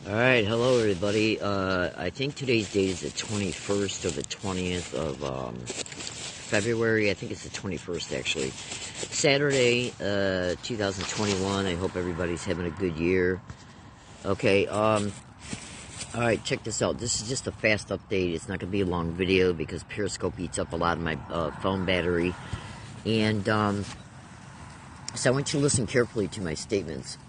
Alright, hello everybody. I think today's date is the 21st or the 20th of February. I think it's the 21st actually. Saturday, 2021. I hope everybody's having a good year. Okay, alright, check this out. This is just a fast update. It's not going to be a long video because Periscope eats up a lot of my phone battery. And, so I want you to listen carefully to my statements.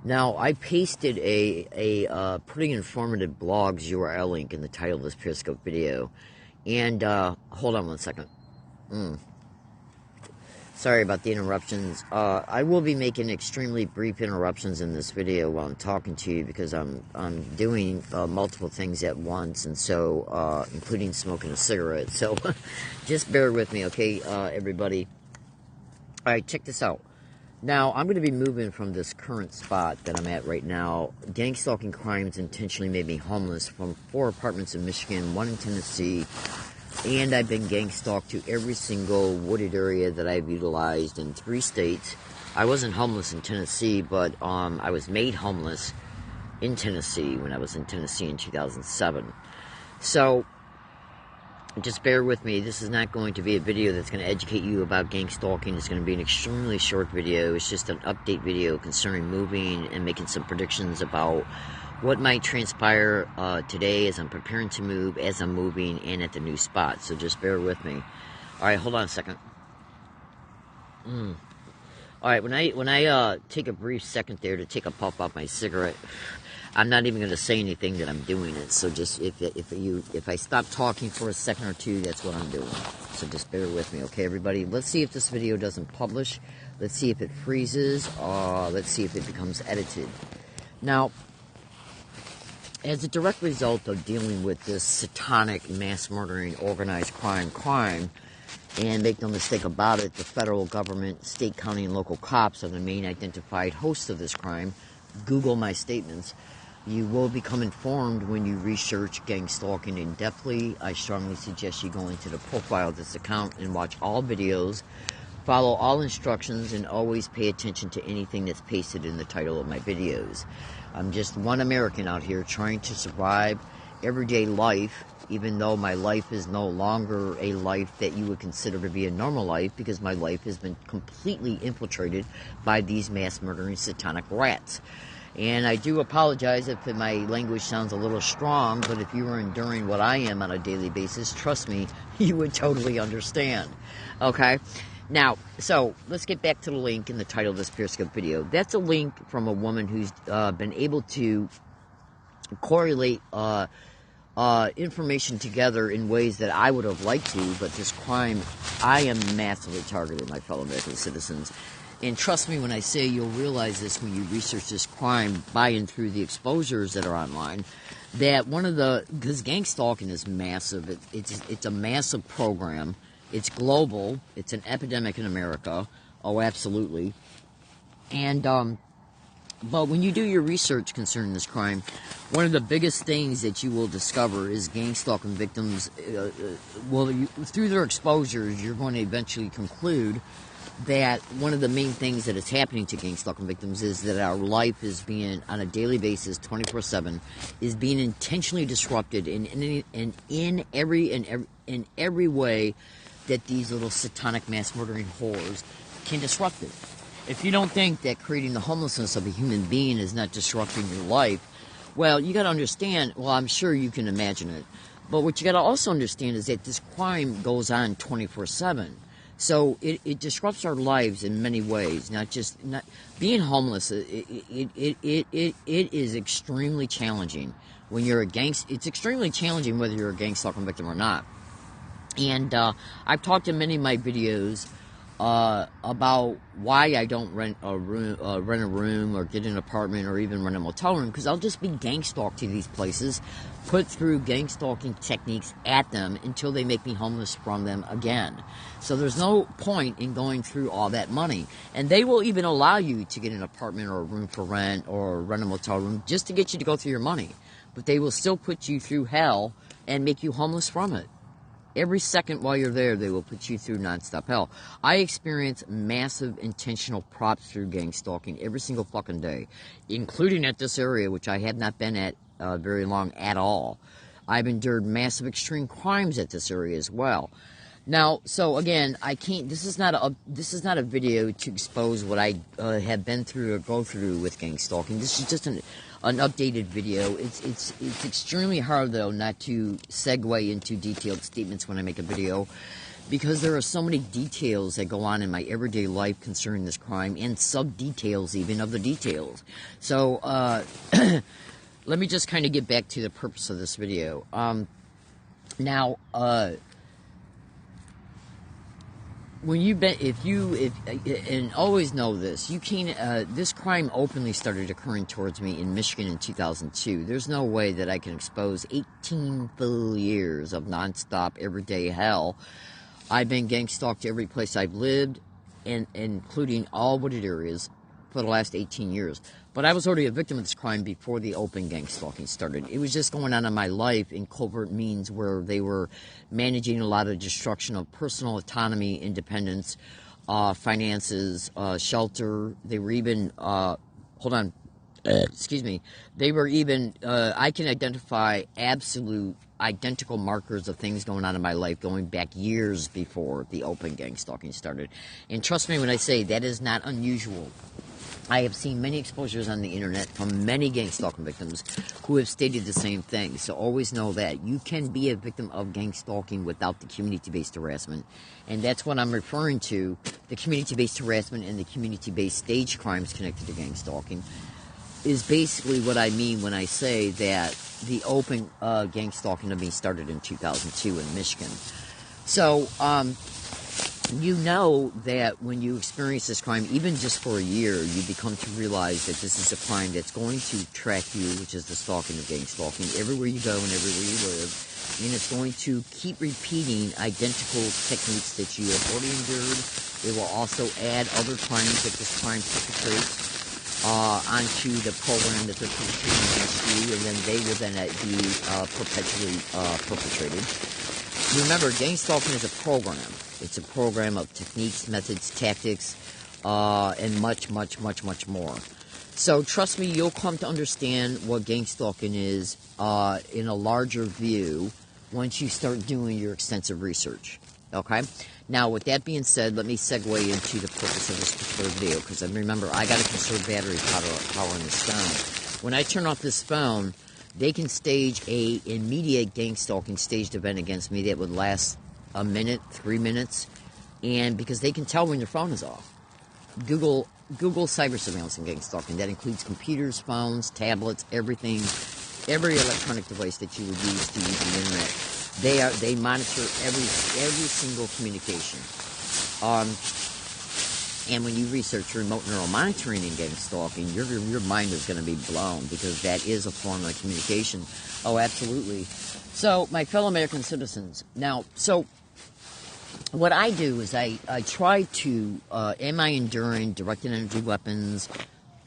Now, I pasted a pretty informative blog's URL link in the title of this Periscope video. And, hold on one second. Sorry about the interruptions. I will be making extremely brief interruptions in this video while I'm talking to you because I'm doing multiple things at once, and so, including smoking a cigarette. So, just bear with me, okay, everybody? Alright, check this out. Now, I'm going to be moving from this current spot that I'm at right now. Gang stalking crimes intentionally made me homeless from 4 apartments in Michigan, 1 in Tennessee, and I've been gang stalked to every single wooded area that I've utilized in 3 states. I wasn't homeless in Tennessee, but I was made homeless in Tennessee when I was in Tennessee in 2007. So, just bear with me. This is not going to be a video that's going to educate you about gang stalking. It's going to be an extremely short video. It's just an update video concerning moving and making some predictions about what might transpire today as I'm preparing to move, as I'm moving, and at the new spot. So just bear with me. Alright, hold on a second. Alright, when I take a brief second there to take a puff off my cigarette, I'm not even going to say anything that I'm doing it. So just if I stop talking for a second or two, that's what I'm doing. So just bear with me, okay, everybody? Let's see if this video doesn't publish. Let's see if it freezes. Let's see if it becomes edited. Now, as a direct result of dealing with this satanic mass murdering organized crime, and make no mistake about it, the federal government, state, county, and local cops are the main identified hosts of this crime. Google my statements. You will become informed when you research gang stalking in depthly. I strongly suggest you go into the profile of this account and watch all videos, follow all instructions, and always pay attention to anything that's pasted in the title of my videos. I'm just one American out here trying to survive everyday life, even though my life is no longer a life that you would consider to be a normal life, because my life has been completely infiltrated by these mass murdering satanic rats. And I do apologize if my language sounds a little strong, but if you were enduring what I am on a daily basis, trust me, you would totally understand. Okay? Now, so, let's get back to the link in the title of this Periscope video. That's a link from a woman who's been able to correlate information together in ways that I would have liked to, but this crime, I am massively targeted, my fellow American citizens. And trust me when I say you'll realize this when you research this crime by and through the exposures that are online, that because gang stalking is massive, it's a massive program, it's global, it's an epidemic in America, oh absolutely, and but when you do your research concerning this crime, one of the biggest things that you will discover is gang stalking victims, through their exposures, you're going to eventually conclude that one of the main things that is happening to gang stalking victims is that our life is being, on a daily basis, 24/7, is being intentionally disrupted in every way that these little satanic mass murdering whores can disrupt it. If you don't think that creating the homelessness of a human being is not disrupting your life, well, you got to understand, well, I'm sure you can imagine it, but what you got to also understand is that this crime goes on 24/7. So it disrupts our lives in many ways. Not being homeless. It is extremely challenging when you're It's extremely challenging whether you're a gang stalking victim or not. And I've talked in many of my videos about why I don't rent a room or get an apartment or even rent a motel room, because I'll just be gang stalked to these places, put through gang stalking techniques at them until they make me homeless from them again. So there's no point in going through all that money. And they will even allow you to get an apartment or a room for rent or rent a motel room just to get you to go through your money. But they will still put you through hell and make you homeless from it. Every second while you're there, they will put you through nonstop hell. I experience massive intentional props through gang stalking every single fucking day, including at this area, which I have not been at very long at all. I've endured massive extreme crimes at this area as well. Now, so again, I can't. This is not a video to expose what I have been through or go through with gang stalking. This is just an updated video. It's extremely hard though not to segue into detailed statements when I make a video, because there are so many details that go on in my everyday life concerning this crime, and sub details even of the details. So let me just kind of get back to the purpose of this video. Now. When and always know this, you can't, this crime openly started occurring towards me in Michigan in 2002. There's no way that I can expose 18 full years of nonstop everyday hell. I've been gang stalked every place I've lived, and including all wooded areas for the last 18 years. But I was already a victim of this crime before the open gang stalking started. It was just going on in my life in covert means where they were managing a lot of destruction of personal autonomy, independence, finances, shelter. They were even, excuse me, they were even, I can identify absolute identical markers of things going on in my life going back years before the open gang stalking started. And trust me when I say that is not unusual. I have seen many exposures on the internet from many gang stalking victims who have stated the same thing. So always know that you can be a victim of gang stalking without the community-based harassment. And that's what I'm referring to, the community-based harassment and the community-based stage crimes connected to gang stalking is basically what I mean when I say that the open gang stalking of me started in 2002 in Michigan. So, you know that when you experience this crime, even just for a year, you become to realize that this is a crime that's going to track you, which is the stalking of gang stalking, everywhere you go and everywhere you live. And it's going to keep repeating identical techniques that you have already endured. It will also add other crimes that this crime perpetrates onto the program that they're perpetrating against you, and then they will then be perpetually perpetrated. Remember, gang stalking is a program. It's a program of techniques, methods, tactics, and much, much, much, much more. So trust me, you'll come to understand what gang stalking is in a larger view once you start doing your extensive research. Okay? Now, with that being said, let me segue into the purpose of this particular video, because remember, I got to conserve battery power on this phone. When I turn off this phone, they can stage a immediate gang stalking staged event against me that would last a minute, 3 minutes, and because they can tell when your phone is off. Google cyber surveillance and gang stalking. That includes computers, phones, tablets, everything, every electronic device that you would use to use the internet. They monitor every single communication. And when you research remote neural monitoring and gang stalking, your mind is going to be blown, because that is a form of communication. Oh, absolutely. So, my fellow American citizens, now, so what I do is I try to, am I enduring directed energy weapons,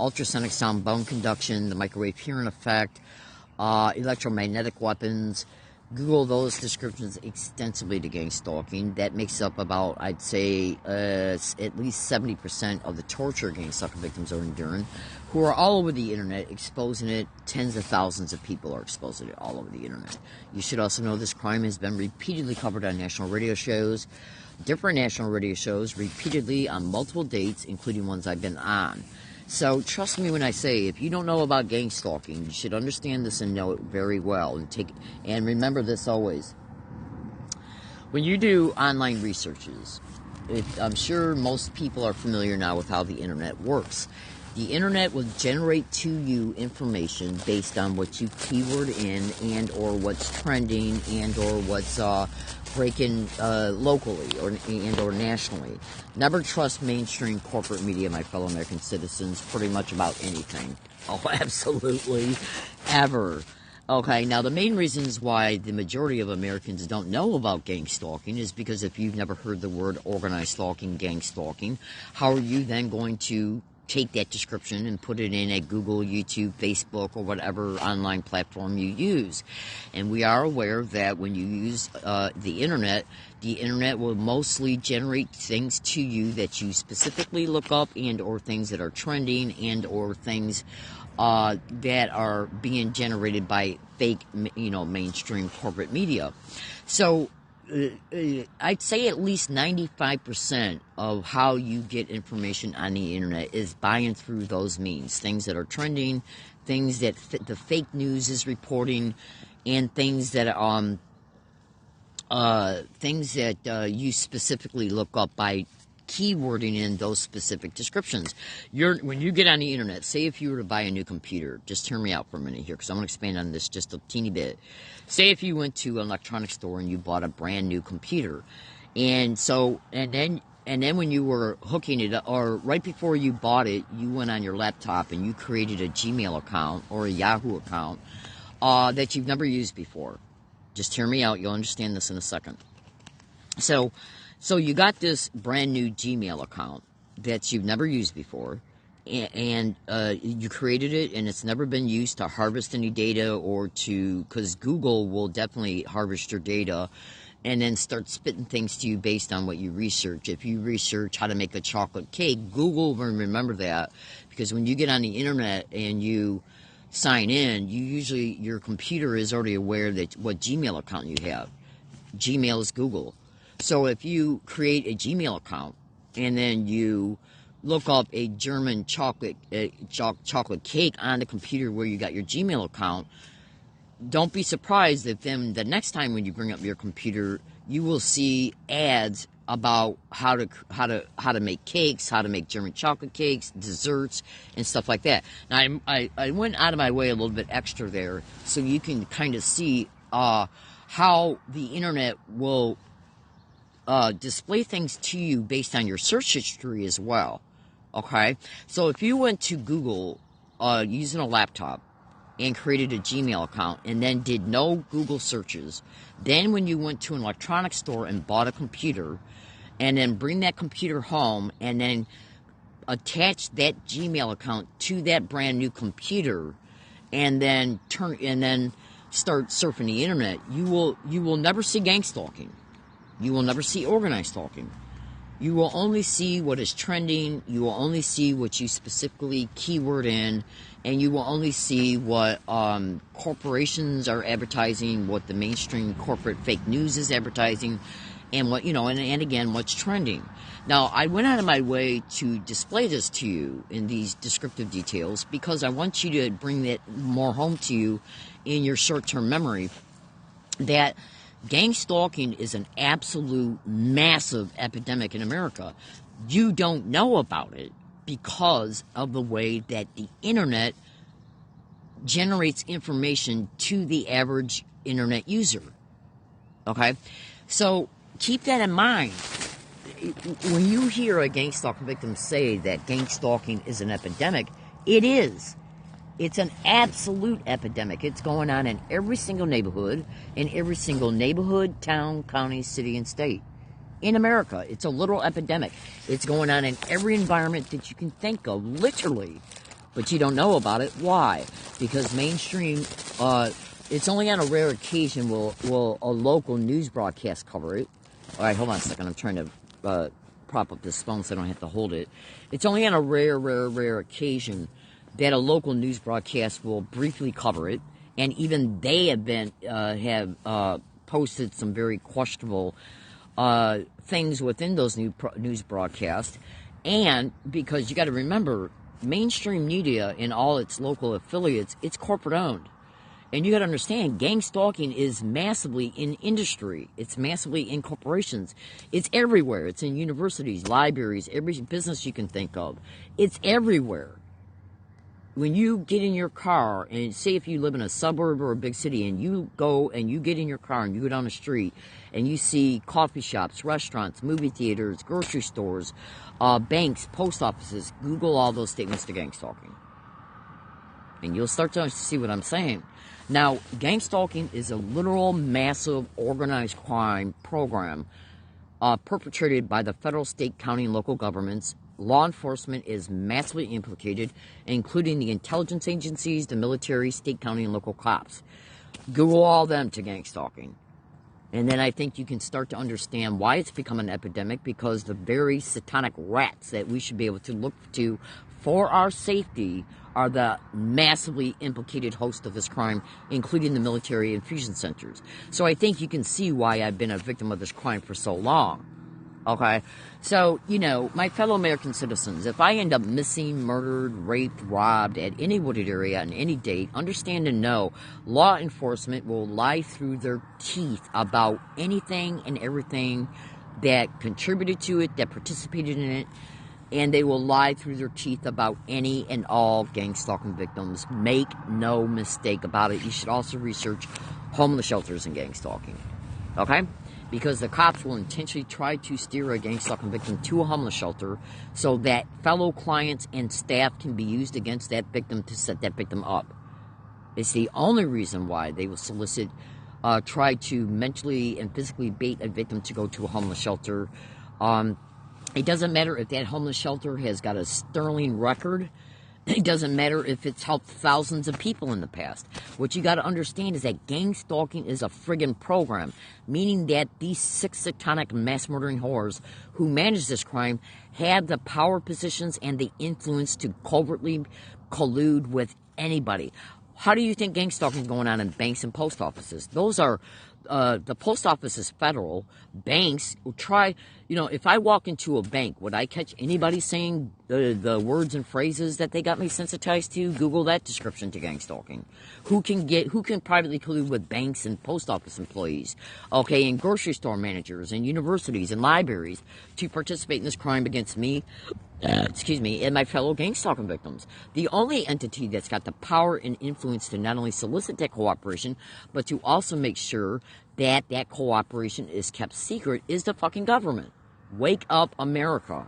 ultrasonic sound bone conduction, the microwave hearing effect, electromagnetic weapons. Google those descriptions extensively to gang stalking. That makes up about, I'd say, at least 70% of the torture gang stalking victims are enduring, who are all over the internet exposing it. Tens of thousands of people are exposing it all over the internet. You should also know this crime has been repeatedly covered on national radio shows, different national radio shows, repeatedly on multiple dates, including ones I've been on. So trust me when I say, if you don't know about gang stalking, you should understand this and know it very well. And remember this always. When you do online researches, I'm sure most people are familiar now with how the internet works. The internet will generate to you information based on what you keyword in, and or what's trending, and or what's breaking locally or nationally. Never trust mainstream corporate media, my fellow American citizens, pretty much about anything. Oh, absolutely, ever. Okay, now the main reasons why the majority of Americans don't know about gang stalking is because if you've never heard the word organized stalking, gang stalking, how are you then going to take that description and put it in at Google, YouTube, Facebook, or whatever online platform you use. And we are aware that when you use the internet will mostly generate things to you that you specifically look up, and or things that are trending, and or things that are being generated by fake, mainstream corporate media. So I'd say at least 95% of how you get information on the internet is buying through those means. Things that are trending, things that the fake news is reporting, and things that you specifically look up by keywording in those specific descriptions. When you get on the internet, say if you were to buy a new computer, just hear me out for a minute here, because I'm going to expand on this just a teeny bit. Say if you went to an electronics store and you bought a brand new computer, and then when you were hooking it up, or right before you bought it, you went on your laptop and you created a Gmail account or a Yahoo account that you've never used before. Just hear me out. You'll understand this in a second. So you got this brand new Gmail account that you've never used before, and you created it, and it's never been used to harvest any data because Google will definitely harvest your data and then start spitting things to you based on what you research. If you research how to make a chocolate cake, Google will remember that, because when you get on the internet and you sign in, your computer is already aware that what Gmail account you have. Gmail is Google. So if you create a Gmail account and then you look up a German chocolate cake on the computer where you got your Gmail account, don't be surprised if then the next time when you bring up your computer, you will see ads about how to make cakes, how to make German chocolate cakes, desserts, and stuff like that. Now I went out of my way a little bit extra there so you can kind of see how the internet will display things to you based on your search history as well. Okay? So if you went to Google using a laptop and created a Gmail account and then did no Google searches, then when you went to an electronics store and bought a computer, and then bring that computer home and then attach that Gmail account to that brand new computer, and then start surfing the internet, you will never see gang stalking. You will never see organized stalking. You will only see what is trending. You will only see what you specifically keyword in, and you will only see what corporations are advertising, what the mainstream corporate fake news is advertising, and what and again, what's trending. Now, I went out of my way to display this to you in these descriptive details because I want you to bring that more home to you in your short-term memory, that gang stalking is an absolute massive epidemic in America. You don't know about it because of the way that the internet generates information to the average internet user. Okay? So keep that in mind. When you hear a gang stalking victim say that gang stalking is an epidemic, it is. It's an absolute epidemic. It's going on in every single neighborhood, town, county, city, and state. In America, it's a literal epidemic. It's going on in every environment that you can think of, literally. But you don't know about it. Why? Because mainstream, it's only on a rare occasion will a local news broadcast cover it. All right, hold on a second. I'm trying to prop up this phone so I don't have to hold it. It's only on a rare occasion that a local news broadcast will briefly cover it, and even they have posted some very questionable things within those news broadcasts. And because you got to remember, mainstream media and all its local affiliates, it's corporate owned. And you got to understand, gang stalking is massively in industry. It's massively in corporations. It's everywhere. It's in universities, libraries, every business you can think of. It's everywhere. When you get in your car, and say if you live in a suburb or a big city, and you go and you get in your car and you go down the street and you see coffee shops, restaurants, movie theaters, grocery stores, banks, post offices, Google all those statements to gang stalking. And you'll start to see what I'm saying. Now, gang stalking is a literal, massive, organized crime program perpetrated by the federal, state, county, and local governments law enforcement is massively implicated, including the intelligence agencies, the military, state, county, and local cops. Google all them to gang stalking. And then I think you can start to understand why it's become an epidemic, because the very satanic rats that we should be able to look to for our safety are the massively implicated host of this crime, including the military infusion centers. So I think you can see why I've been a victim of this crime for so long. Okay? So, you know, my fellow American citizens, if I end up missing, murdered, raped, robbed at any wooded area on any date, understand and know law enforcement will lie through their teeth about anything and everything that contributed to it, that participated in it, and they will lie through their teeth about any and all gang stalking victims. Make no mistake about it. You should also research homeless shelters and gang stalking. Okay? Because the cops will intentionally try to steer a gang stalking victim to a homeless shelter so that fellow clients and staff can be used against that victim to set that victim up. It's the only reason why they will try to mentally and physically bait a victim to go to a homeless shelter. It doesn't matter if that homeless shelter has got a sterling record. It doesn't matter if it's helped thousands of people in the past. What you got to understand is that gang stalking is a friggin' program, meaning that these sick, satanic, mass-murdering whores who manage this crime have the power positions and the influence to covertly collude with anybody. How do you think gang stalking is going on in banks and post offices? Those are, the post office is federal. Banks will try, you know, if I walk into a bank, would I catch anybody saying the words and phrases that they got me sensitized to? Google that description to gang stalking. Who can privately collude with banks and post office employees, okay, and grocery store managers and universities and libraries to participate in this crime against me, and my fellow gang stalking victims? The only entity that's got the power and influence to not only solicit that cooperation, but to also make sure that that cooperation is kept secret is the fucking government. Wake up, America.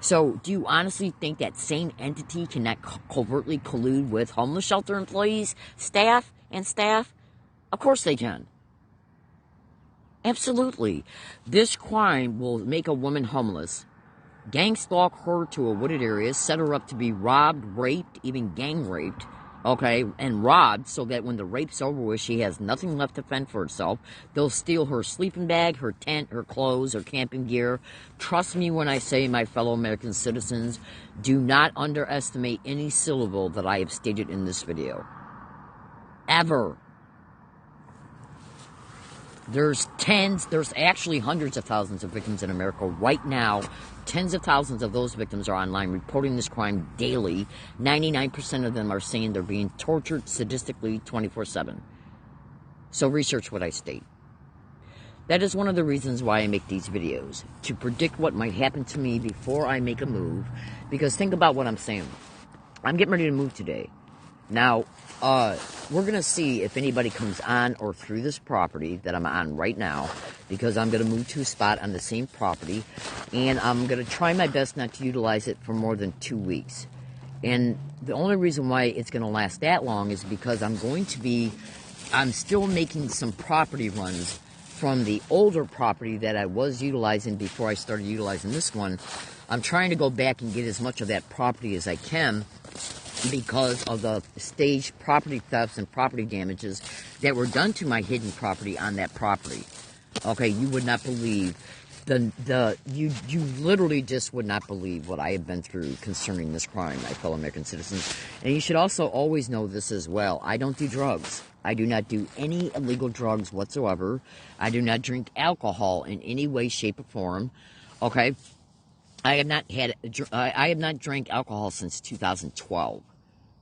So, do you honestly think that same entity cannot covertly collude with homeless shelter employees, staff? Of course they can. Absolutely. This crime will make a woman homeless, gang stalk her to a wooded area, set her up to be robbed, raped, even gang raped, okay, and robbed so that when the rape's over with, she has nothing left to fend for herself. They'll steal her sleeping bag, her tent, her clothes, her camping gear. Trust me when I say, my fellow American citizens, do not underestimate any syllable that I have stated in this video. Ever. There's actually hundreds of thousands of victims in America right now. Tens of thousands of those victims are online reporting this crime daily. 99% of them are saying they're being tortured sadistically 24/7. So research what I state. That is one of the reasons why I make these videos, to predict what might happen to me before I make a move. Because think about what I'm saying. I'm getting ready to move today. Now, we're going to see if anybody comes on or through this property that I'm on right now, because I'm going to move to a spot on the same property, and I'm going to try my best not to utilize it for more than 2 weeks. And the only reason why it's going to last that long is because I'm still making some property runs from the older property that I was utilizing before I started utilizing this one. I'm trying to go back and get as much of that property as I can, because of the staged property thefts and property damages that were done to my hidden property on that property. Okay, you would not believe you literally just would not believe what I have been through concerning this crime, my fellow American citizens. And you should also always know this as well. I don't do drugs. I do not do any illegal drugs whatsoever. I do not drink alcohol in any way, shape, or form. Okay? I have not drank alcohol since 2012.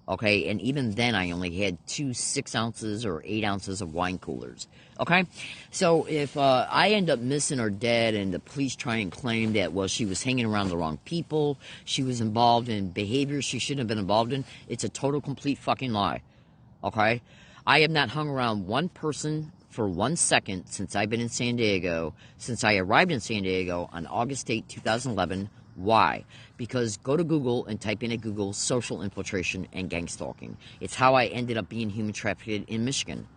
Okay, and even then I only had 2 6 ounces or 8 ounces of wine coolers. Okay, so if I end up missing or dead and the police try and claim that, well, she was hanging around the wrong people, she was involved in behavior she shouldn't have been involved in, it's a total, complete fucking lie. Okay, I have not hung around one person for 1 second since I've been in San Diego, since I arrived in San Diego on August 8, 2011. Why? Because go to Google and type in at Google social infiltration and gang stalking. It's how I ended up being human trafficked in Michigan.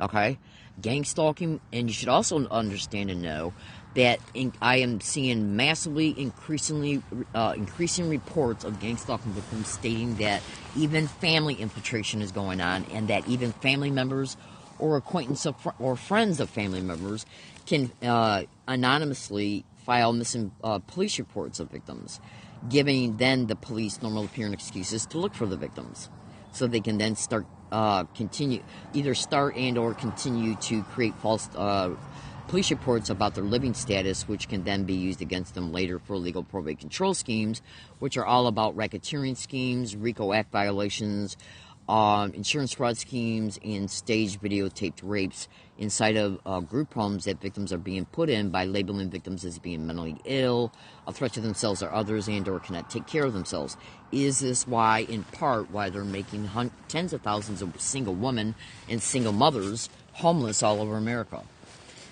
Okay? Gang stalking, and you should also understand and know I am seeing massively increasing reports of gang stalking victims stating that even family infiltration is going on, and that even family members or acquaintance or friends of family members can anonymously file missing police reports of victims, giving then the police normal appearing excuses to look for the victims, so they can then start and or continue to create false police reports about their living status, which can then be used against them later for illegal probate control schemes, which are all about racketeering schemes, RICO Act violations, insurance fraud schemes, and staged videotaped rapes inside of group homes that victims are being put in by labeling victims as being mentally ill, a threat to themselves or others, and or cannot take care of themselves. Is this why, in part, why they're making tens of thousands of single women and single mothers homeless all over America?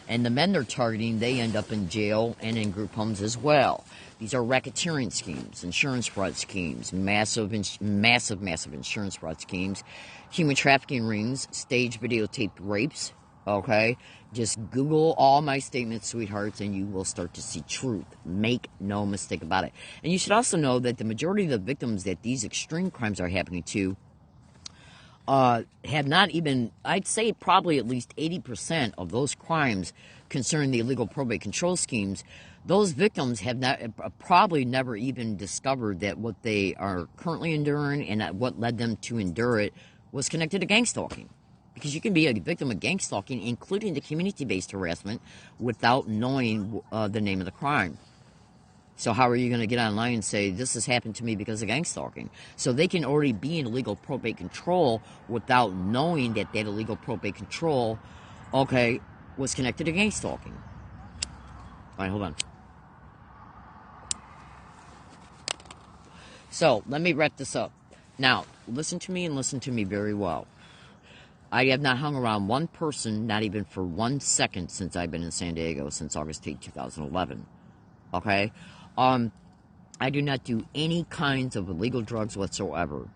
And the men they're targeting, they end up in jail and in group homes as well. These are racketeering schemes, insurance fraud schemes, massive insurance fraud schemes, human trafficking rings, staged videotaped rapes, okay? Just Google all my statements, sweethearts, and you will start to see truth. Make no mistake about it. And you should also know that the majority of the victims that these extreme crimes are happening to have not even, I'd say probably at least 80% of those crimes concerning the illegal probate control schemes, those victims have probably never even discovered that what they are currently enduring and what led them to endure it was connected to gang stalking. Because you can be a victim of gang stalking, including the community-based harassment, without knowing the name of the crime. So how are you going to get online and say, this has happened to me because of gang stalking? So they can already be in illegal probate control without knowing that that illegal probate control, okay, was connected to gang stalking. All right, hold on. So let me wrap this up. Now, listen to me and listen to me very well. I have not hung around one person, not even for 1 second, since I've been in San Diego, since August 8, 2011. Okay? I do not do any kinds of illegal drugs whatsoever.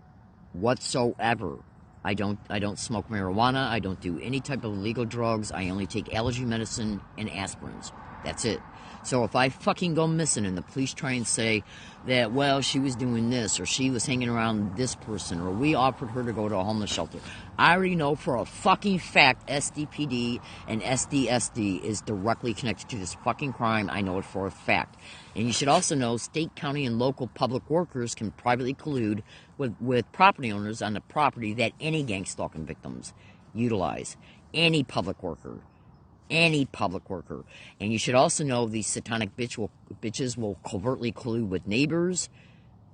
I don't smoke marijuana. I don't do any type of illegal drugs. I only take allergy medicine and aspirins. That's it. So if I fucking go missing and the police try and say that, well, she was doing this, or she was hanging around this person, or we offered her to go to a homeless shelter, I already know for a fucking fact SDPD and SDSD is directly connected to this fucking crime. I know it for a fact. And you should also know state, county, and local public workers can privately collude with property owners on the property that any gang stalking victims utilize. Any public worker. And you should also know these satanic bitches will covertly collude with neighbors,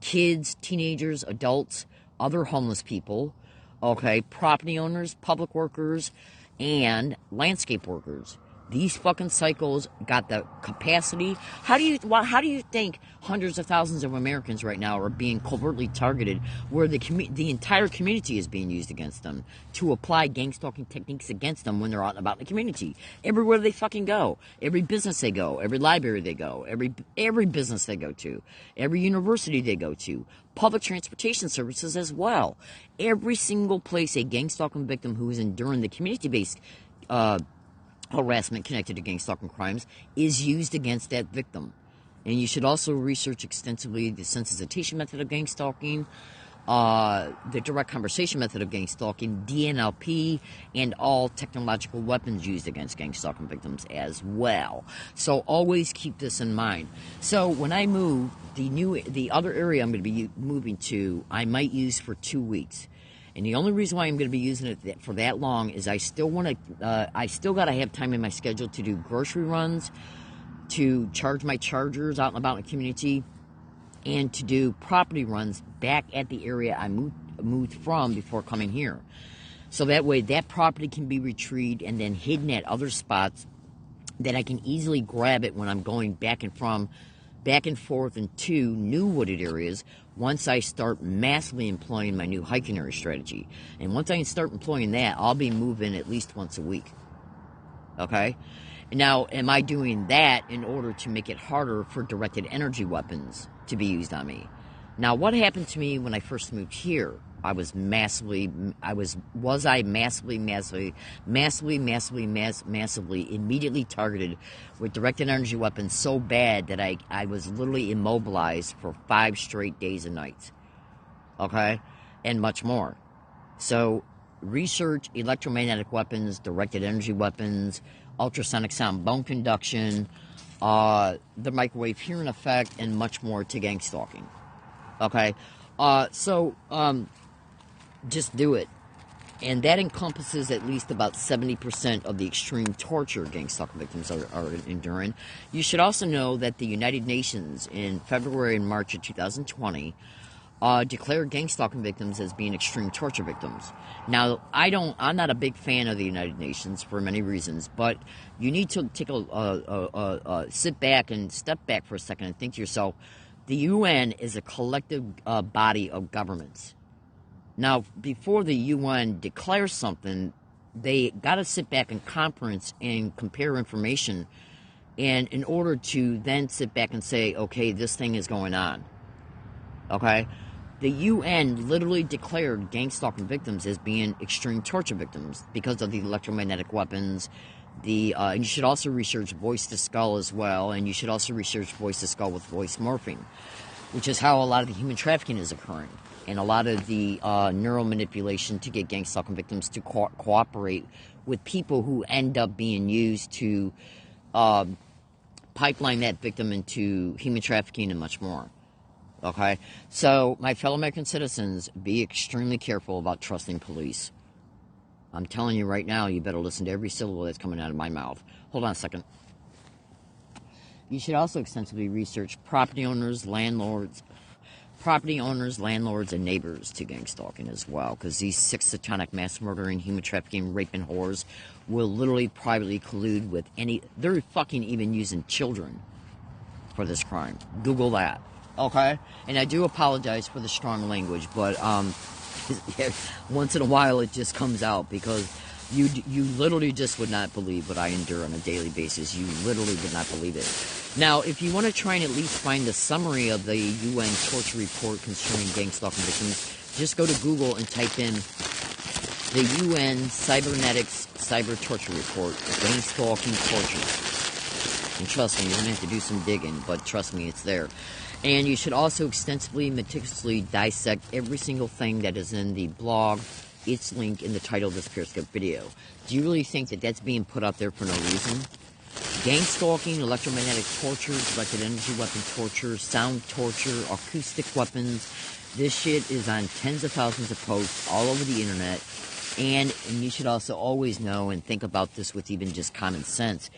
kids, teenagers, adults, other homeless people, okay, property owners, public workers, and landscape workers. These fucking psychos got the capacity. How do you think hundreds of thousands of Americans right now are being covertly targeted, where the entire community is being used against them to apply gang stalking techniques against them when they're out and about in the community? Everywhere they fucking go, every business they go, every library they go, every business they go to, every university they go to, public transportation services as well. Every single place a gang stalking victim who is enduring the community-based harassment connected to gang stalking crimes is used against that victim. And you should also research extensively the sensitization method of gang stalking, the direct conversation method of gang stalking, DNLP, and all technological weapons used against gang stalking victims as well. So always keep this in mind. So when I move, the other area I'm going to be moving to, I might use for 2 weeks. And the only reason why I'm going to be using it for that long is I still got to have time in my schedule to do grocery runs, to charge my chargers out and about in the community, and to do property runs back at the area I moved from before coming here. So that way that property can be retrieved and then hidden at other spots that I can easily grab it when I'm going back and forth into new wooded areas once I start massively employing my new hiking area strategy. And once I start employing that, I'll be moving at least once a week. Okay? Now, am I doing that in order to make it harder for directed energy weapons to be used on me? Now, what happened to me when I first moved here? I was massively immediately targeted with directed energy weapons so bad that I was literally immobilized for 5 straight days and nights. Okay? And much more. So, research electromagnetic weapons, directed energy weapons, ultrasonic sound bone conduction, the microwave hearing effect, and much more to gang stalking. Okay? Just do it. And that encompasses at least about 70% of the extreme torture gang stalking victims are enduring. You should also know that the United Nations in February and March of 2020 declared gang stalking victims as being extreme torture victims. Now, I'm not a big fan of the United Nations for many reasons, but you need to take sit back and step back for a second and think to yourself, the UN is a collective body of governments. Now, before the UN declares something, they got to sit back in conference and compare information, and in order to then sit back and say, okay, this thing is going on. Okay? The UN literally declared gang stalking victims as being extreme torture victims because of the electromagnetic weapons. And you should also research voice to skull as well, and you should also research voice to skull with voice morphing, which is how a lot of the human trafficking is occurring, and a lot of the neural manipulation to get gang stalking victims to cooperate with people who end up being used to pipeline that victim into human trafficking and much more. Okay? So, my fellow American citizens, be extremely careful about trusting police. I'm telling you right now, you better listen to every syllable that's coming out of my mouth. Hold on a second. You should also extensively research property owners, landlords, and neighbors to gang stalking as well, because these 6 satanic mass murdering, human trafficking, raping whores will literally privately collude with they're fucking even using children for this crime. Google that. Okay? And I do apologize for the strong language, but once in a while it just comes out, because you literally just would not believe what I endure on a daily basis. You literally would not believe it. Now, if you want to try and at least find the summary of the UN torture report concerning gang stalking victims, just go to Google and type in the UN Cybernetics Cyber Torture Report, gang stalking torture. And trust me, you're going to have to do some digging, but trust me, it's there. And you should also extensively, meticulously dissect every single thing that is in the blog, its link in the title of this Periscope video. Do you really think that that's being put out there for no reason? Gang stalking, electromagnetic torture, directed energy weapon torture, sound torture, acoustic weapons. This shit is on tens of thousands of posts all over the internet. And you should also always know and think about this with even just common sense.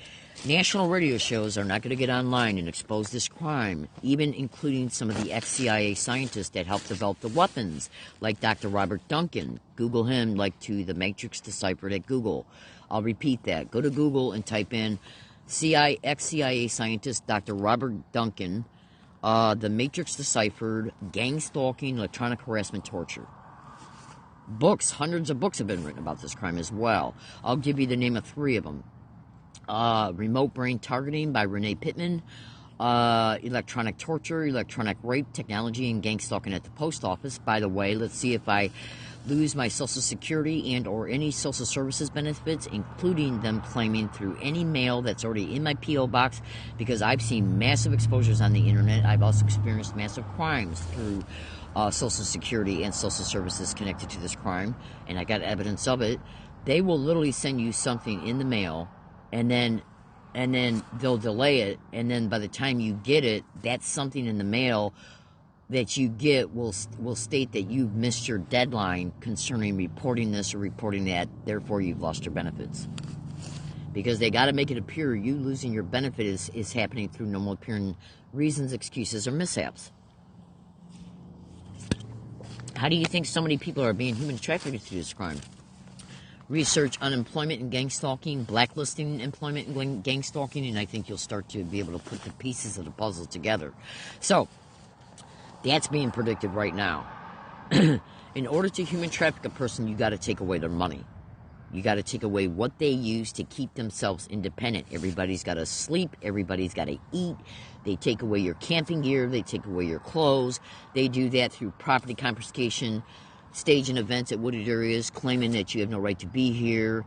National radio shows are not going to get online and expose this crime, even including some of the ex-CIA scientists that helped develop the weapons, like Dr. Robert Duncan. Google him, like to The Matrix Deciphered at Google. I'll repeat that. Go to Google and type in ex-CIA scientist Dr. Robert Duncan, The Matrix Deciphered, gang stalking, electronic harassment, torture. Books, hundreds of books have been written about this crime as well. I'll give you the name of 3 of them. Remote Brain Targeting by Renee Pittman, Electronic Torture, Electronic Rape, Technology, and Gang Stalking at the Post Office. By the way, let's see if I lose my Social Security and or any social services benefits, including them claiming through any mail that's already in my P.O. box, because I've seen massive exposures on the internet. I've also experienced massive crimes through Social Security and social services connected to this crime, and I got evidence of it. They will literally send you something in the mail, and then they'll delay it, and then by the time you get it, that's something in the mail that you get will state that you've missed your deadline concerning reporting this or reporting that, therefore you've lost your benefits. Because they got to make it appear you losing your benefit is happening through normal appearing reasons, excuses, or mishaps. How do you think so many people are being human trafficked through this crime? Research unemployment and gang stalking, blacklisting employment and gang stalking, and I think you'll start to be able to put the pieces of the puzzle together. So, that's being predicted right now. In order to human traffic a person, you got to take away their money. You got to take away what they use to keep themselves independent. Everybody's got to sleep. Everybody's got to eat. They take away your camping gear. They take away your clothes. They do that through property confiscation, staging events at wooded areas, claiming that you have no right to be here,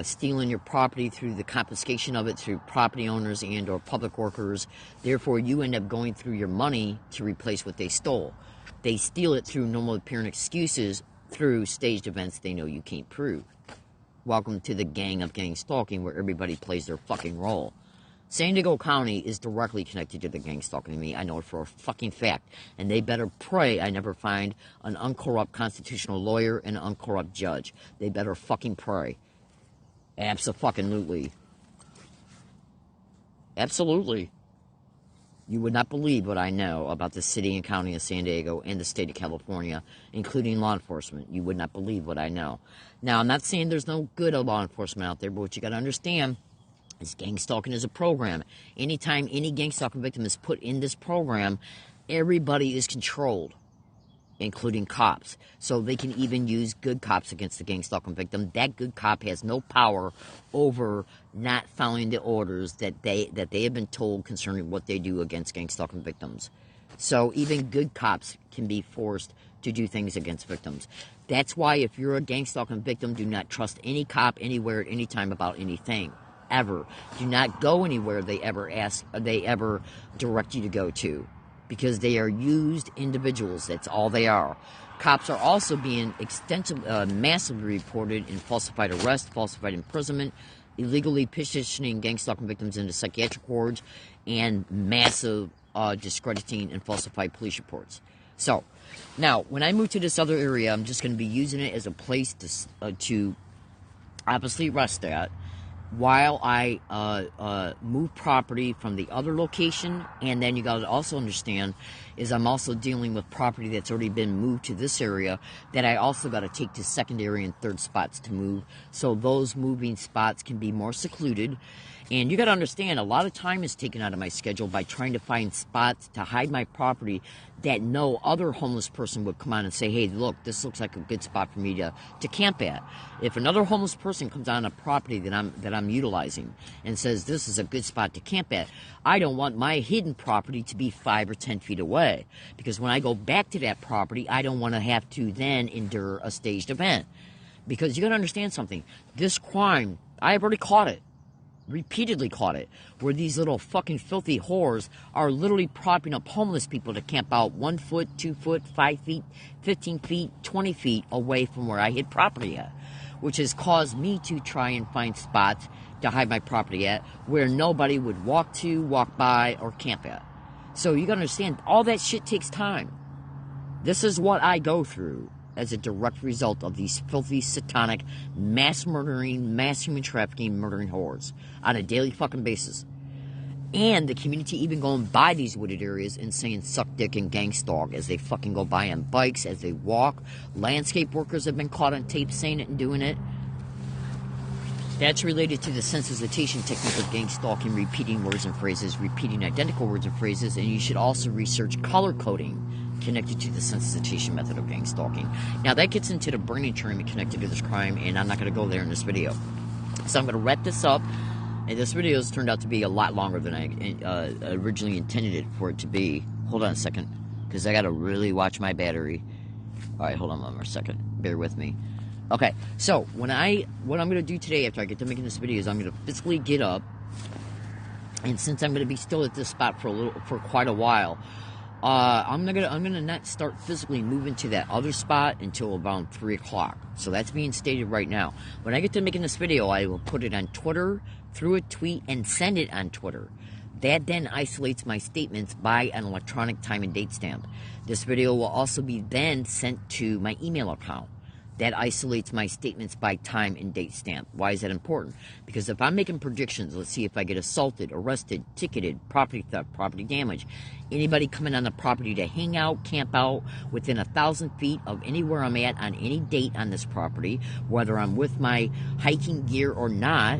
stealing your property through the confiscation of it through property owners and or public workers. Therefore, you end up going through your money to replace what they stole. They steal it through normal apparent excuses through staged events they know you can't prove. Welcome to the gang of gang stalking, where everybody plays their fucking role. San Diego County is directly connected to the gang stalking to me. I know it for a fucking fact. And they better pray I never find an uncorrupt constitutional lawyer and an uncorrupt judge. They better fucking pray. Abso-fucking-lutely. Absolutely. You would not believe what I know about the city and county of San Diego and the state of California, including law enforcement. You would not believe what I know. Now, I'm not saying there's no good law enforcement out there, but what you got to understand is gang stalking is a program. Anytime any gang stalking victim is put in this program, everybody is controlled, including cops. So they can even use good cops against the gang stalking victim. That good cop has no power over not following the orders that they have been told concerning what they do against gang stalking victims. So even good cops can be forced to do things against victims. That's why if you're a gang stalking victim, do not trust any cop anywhere at any time about anything. Ever. Do not go anywhere they ever direct you to go to. Because they are used individuals. That's all they are. Cops are also being massively reported in falsified arrest, falsified imprisonment, illegally petitioning gang stalking victims into psychiatric wards, and massive discrediting and falsified police reports. So, now, when I move to this other area, I'm just going to be using it as a place to obviously rest at, while I move property from the other location. And then you got to also understand is I'm also dealing with property that's already been moved to this area that I also got to take to secondary and third spots to move, so those moving spots can be more secluded. And you got to understand, a lot of time is taken out of my schedule by trying to find spots to hide my property that no other homeless person would come on and say, hey, look, this looks like a good spot for me to camp at. If another homeless person comes on a property that I'm utilizing and says this is a good spot to camp at, I don't want my hidden property to be 5 or 10 feet away. Because when I go back to that property, I don't want to have to then endure a staged event. Because you got to understand something. This crime, I have already caught it. Repeatedly caught it, where these little fucking filthy whores are literally propping up homeless people to camp out 1 foot, 2 foot, 5 feet, 15 feet, 20 feet away from where I hid property at, which has caused me to try and find spots to hide my property at where nobody would walk by, or camp at. So you gotta understand, all that shit takes time. This is what I go through as a direct result of these filthy, satanic, mass murdering, mass human trafficking, murdering whores on a daily fucking basis. And the community even going by these wooded areas and saying suck dick and gang stalk as they fucking go by on bikes, as they walk. Landscape workers have been caught on tape saying it and doing it. That's related to the sensitization technique of gang stalking, repeating words and phrases, repeating identical words and phrases, and you should also research color coding connected to the sensitization method of gang stalking. Now that gets into the brain entrainment connected to this crime, and I'm not going to go there in this video. So I'm going to wrap this up, and this video has turned out to be a lot longer than I originally intended it for it to be. Hold on a second, because I got to really watch my battery. Alright, hold on one more second. Bear with me. Okay, so what I'm going to do today after I get to making this video is I'm going to physically get up, and since I'm going to be still at this spot for quite a while, I'm gonna not start physically moving to that other spot until around 3 o'clock. So that's being stated right now. When I get to making this video, I will put it on Twitter, through a tweet, and send it on Twitter. That then isolates my statements by an electronic time and date stamp. This video will also be then sent to my email account. That isolates my statements by time and date stamp. Why is that important? Because if I'm making predictions, let's see if I get assaulted, arrested, ticketed, property theft, property damage, anybody coming on the property to hang out, camp out within 1,000 feet of anywhere I'm at on any date on this property, whether I'm with my hiking gear or not,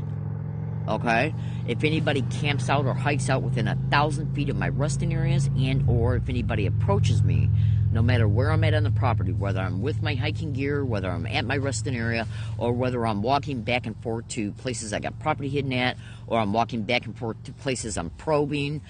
okay? If anybody camps out or hikes out within 1,000 feet of my resting areas, and or if anybody approaches me, no matter where I'm at on the property, whether I'm with my hiking gear, whether I'm at my resting area, or whether I'm walking back and forth to places I got property hidden at, or I'm walking back and forth to places I'm probing,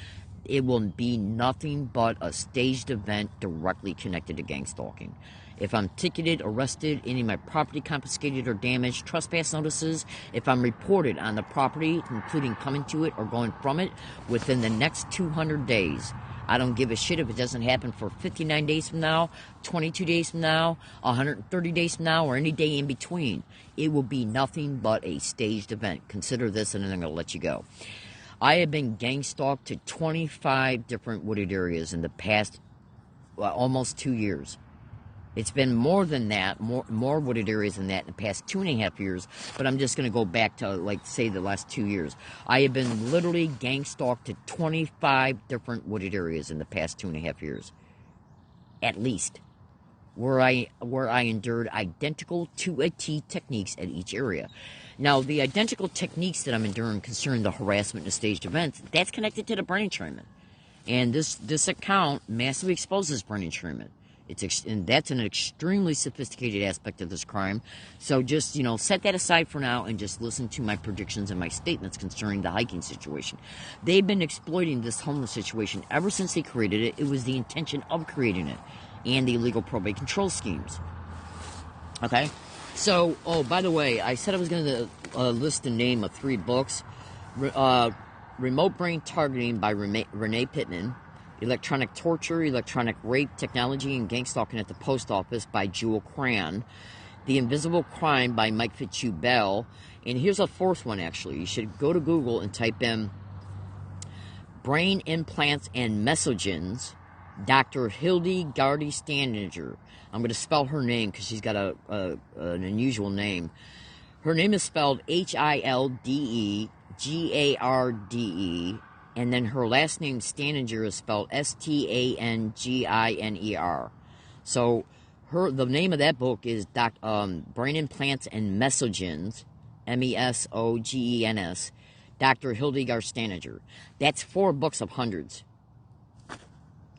it will be nothing but a staged event directly connected to gang stalking. If I'm ticketed, arrested, any of my property confiscated or damaged, trespass notices, if I'm reported on the property, including coming to it or going from it, within the next 200 days. I don't give a shit if it doesn't happen for 59 days from now, 22 days from now, 130 days from now, or any day in between. It will be nothing but a staged event. Consider this, and then I'm going to let you go. I have been gang stalked to 25 different wooded areas in the past almost 2 years. It's been more than that, more wooded areas than that in the past 2.5 years, but I'm just going to go back to, like, say, the last 2 years. I have been literally gang stalked to 25 different wooded areas in the past 2.5 years. At least. Where I endured identical to a T techniques at each area. Now, the identical techniques that I'm enduring concerning the harassment and staged events, that's connected to the brain entrainment. And this account massively exposes brain entrainment. And that's an extremely sophisticated aspect of this crime. So just, set that aside for now and just listen to my predictions and my statements concerning the hiking situation. They've been exploiting this homeless situation ever since they created it. It was the intention of creating it and the illegal probate control schemes. Okay? So, by the way, I said I was going to list the name of 3 books. Remote Brain Targeting by Renee Pittman. Electronic Torture, Electronic Rape, Technology, and Gang Stalking at the Post Office by Jewel Cran. The Invisible Crime by Mike Fitzhugh-Bell. And here's a 4th one, actually. You should go to Google and type in Brain Implants and Mesogens, Dr. Hildy Gardy Standinger. I'm going to spell her name because she's got an unusual name. Her name is spelled Hildegarde, and then her last name, Standinger, is spelled Stanginer. So the name of that book is Brain Implants and Mesogens, Mesogens, Dr. Hildegarde Standinger. That's 4 books of hundreds.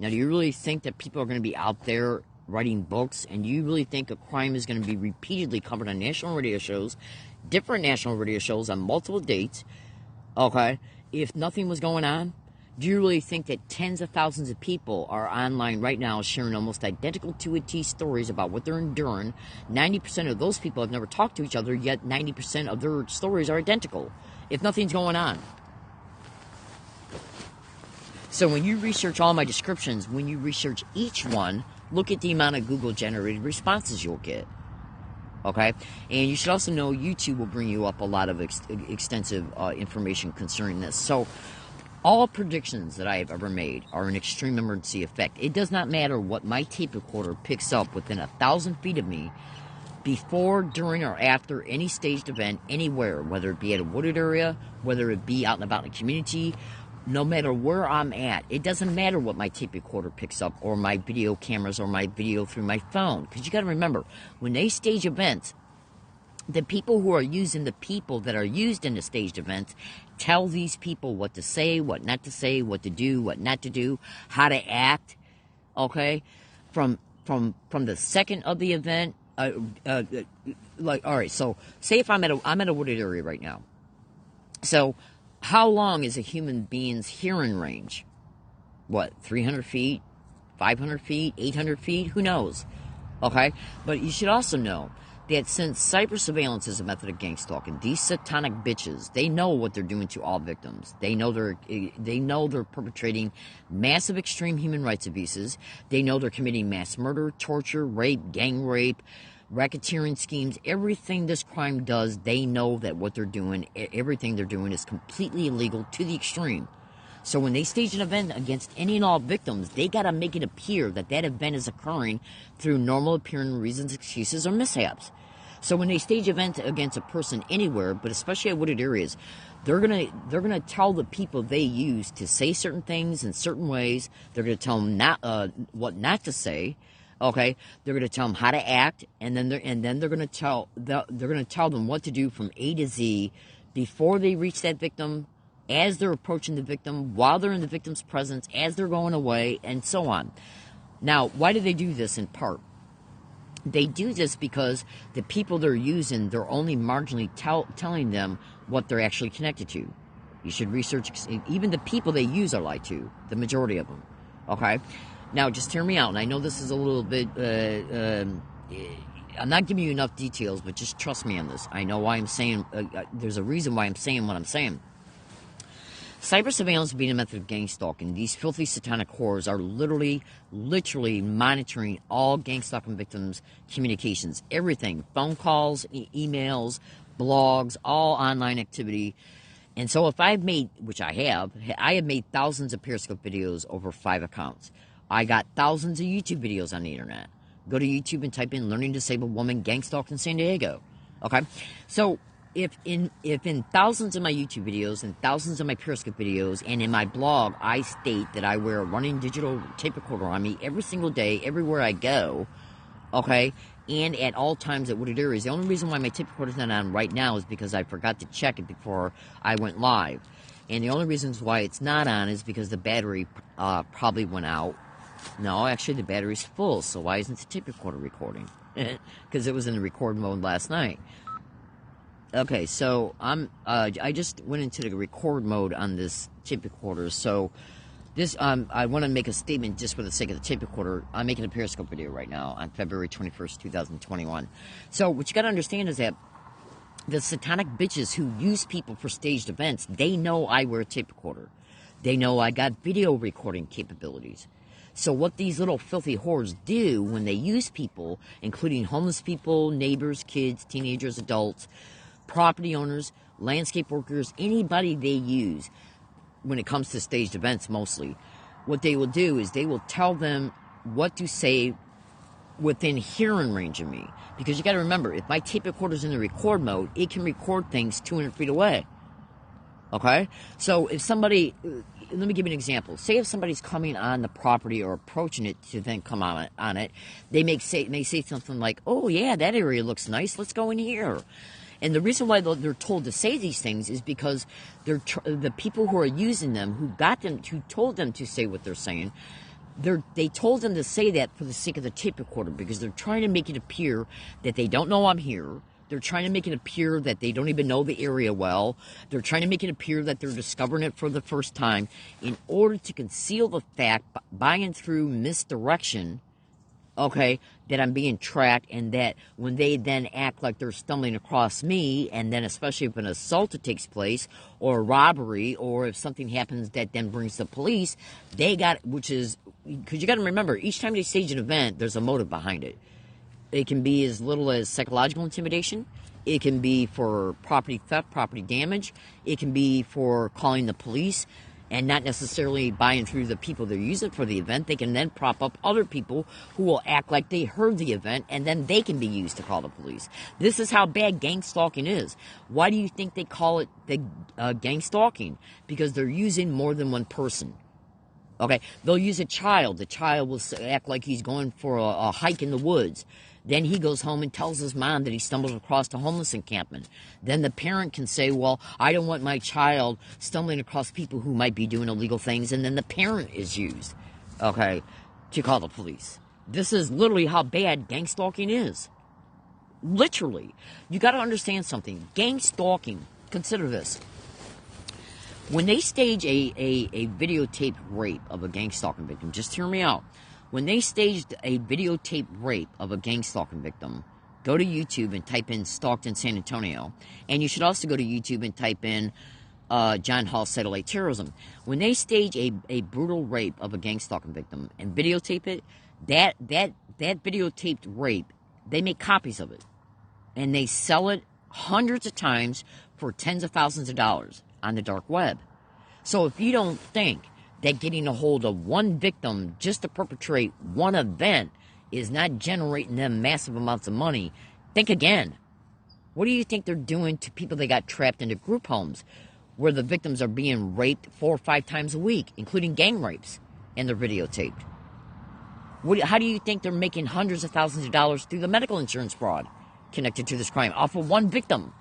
Now, do you really think that people are going to be out there writing books? And do you really think a crime is going to be repeatedly covered on national radio shows, different national radio shows on multiple dates, okay, if nothing was going on? Do you really think that tens of thousands of people are online right now sharing almost identical to a T stories about what they're enduring? 90% of those people have never talked to each other, yet 90% of their stories are identical, if nothing's going on. So when you research all my descriptions, when you research each one, look at the amount of Google-generated responses you'll get. Okay? And you should also know YouTube will bring you up a lot of extensive information concerning this. So all predictions that I have ever made are an extreme emergency effect. It does not matter what my tape recorder picks up within 1,000 feet of me, before, during, or after any staged event anywhere, whether it be at a wooded area, whether it be out and about in the community, no matter where I'm at. It doesn't matter what my tape recorder picks up, or my video cameras, or my video through my phone. Because you got to remember, when they stage events, the people who are using the people that are used in the staged events tell these people what to say, what not to say, what to do, what not to do, how to act. Okay, from the second of the event. Like, all right. So, say if I'm at a wooded area right now. So, how long is a human being's hearing range? What, 300 feet, 500 feet, 800 feet? Who knows? Okay? But you should also know that since cyber surveillance is a method of gang stalking, these satanic bitches, they know what they're doing to all victims. They know they're perpetrating massive extreme human rights abuses. They know they're committing mass murder, torture, rape, gang rape, racketeering schemes. Everything this crime does, they know that what they're doing, everything they're doing is completely illegal to the extreme. So when they stage an event against any and all victims, they got to make it appear that that event is occurring through normal appearing reasons, excuses, or mishaps. So when they stage events against a person anywhere, but especially at wooded areas, they're gonna tell the people they use to say certain things in certain ways. They're gonna tell them what not to say. Okay, they're going to tell them how to act, and then they're going to tell them what to do from A to Z before they reach that victim, as they're approaching the victim, while they're in the victim's presence, as they're going away, and so on. Now, why do they do this? In part, they do this because the people they're using, they're only marginally telling them what they're actually connected to. You should research. Even the people they use are lied to. The majority of them. Okay. Now, just hear me out, and I know this is a little bit, I'm not giving you enough details, but just trust me on this. I know why I'm saying, there's a reason why I'm saying what I'm saying. Cyber surveillance being a method of gang stalking, these filthy satanic whores are literally monitoring all gang stalking victims' communications. Everything. Phone calls, emails, blogs, all online activity. And so if I've made, which I have made thousands of Periscope videos over 5 accounts. I got thousands of YouTube videos on the internet. Go to YouTube and type in Learning Disabled Woman Gang Stalked in San Diego. Okay? So if in thousands of my YouTube videos and thousands of my Periscope videos and in my blog, I state that I wear a running digital tape recorder on me every single day, everywhere I go, okay, and at all times at Wooded Areas. The only reason why my tape recorder's not on right now is because I forgot to check it before I went live. And the only reasons why it's not on is because the battery probably went out. No, actually the battery's full, so why isn't the tape recorder recording? Because it was in the record mode last night. Okay, so I just went into the record mode on this tape recorder. So this I want to make a statement just for the sake of the tape recorder. I'm making a Periscope video right now on February 21st, 2021. So what you got to understand is that the satanic bitches who use people for staged events, they know I wear a tape recorder. They know I got video recording capabilities. So what these little filthy whores do when they use people, including homeless people, neighbors, kids, teenagers, adults, property owners, landscape workers, anybody they use when it comes to staged events mostly, what they will do is they will tell them what to say within hearing range of me. Because you got to remember, if my tape recorder's in the record mode, it can record things 200 feet away. Okay? So if somebody, let me give you an example. Say if somebody's coming on the property or approaching it to then come on it, they may say something like, "Oh yeah, that area looks nice, let's go in here." And the reason why they're told to say these things is because the people who are using them, who told them to say what they're saying, they told them to say that for the sake of the tape recorder, because they're trying to make it appear that they don't know I'm here. They're trying to make it appear that they don't even know the area well. They're trying to make it appear that they're discovering it for the first time in order to conceal the fact by and through misdirection, okay, that I'm being tracked, and that when they then act like they're stumbling across me, and then especially if an assault takes place, or a robbery, or if something happens that then brings the police, which is, because you got to remember, each time they stage an event, there's a motive behind it. It can be as little as psychological intimidation. It can be for property theft, property damage. It can be for calling the police and not necessarily buying through the people they're using for the event. They can then prop up other people who will act like they heard the event, and then they can be used to call the police. This is how bad gang stalking is. Why do you think they call it the gang stalking? Because they're using more than one person. Okay, they'll use a child. The child will act like he's going for a hike in the woods. Then he goes home and tells his mom that he stumbled across a homeless encampment. Then the parent can say, well, I don't want my child stumbling across people who might be doing illegal things. And then the parent is used, okay, to call the police. This is literally how bad gang stalking is. Literally. You got to understand something. Gang stalking, consider this. When they stage a videotape rape of a gang stalking victim, just hear me out. When they staged a videotape rape of a gang stalking victim, go to YouTube and type in "stalked in San Antonio." And you should also go to YouTube and type in John Hall Satellite Terrorism. When they stage a brutal rape of a gang stalking victim and videotape it, that videotaped rape, they make copies of it. And they sell it hundreds of times for tens of thousands of dollars on the dark web. So if you don't think that getting a hold of one victim just to perpetrate one event is not generating them massive amounts of money, think again. What do you think they're doing to people that got trapped into group homes where the victims are being raped 4 or 5 times a week, including gang rapes, and they're videotaped? How do you think they're making hundreds of thousands of dollars through the medical insurance fraud connected to this crime off of one victim?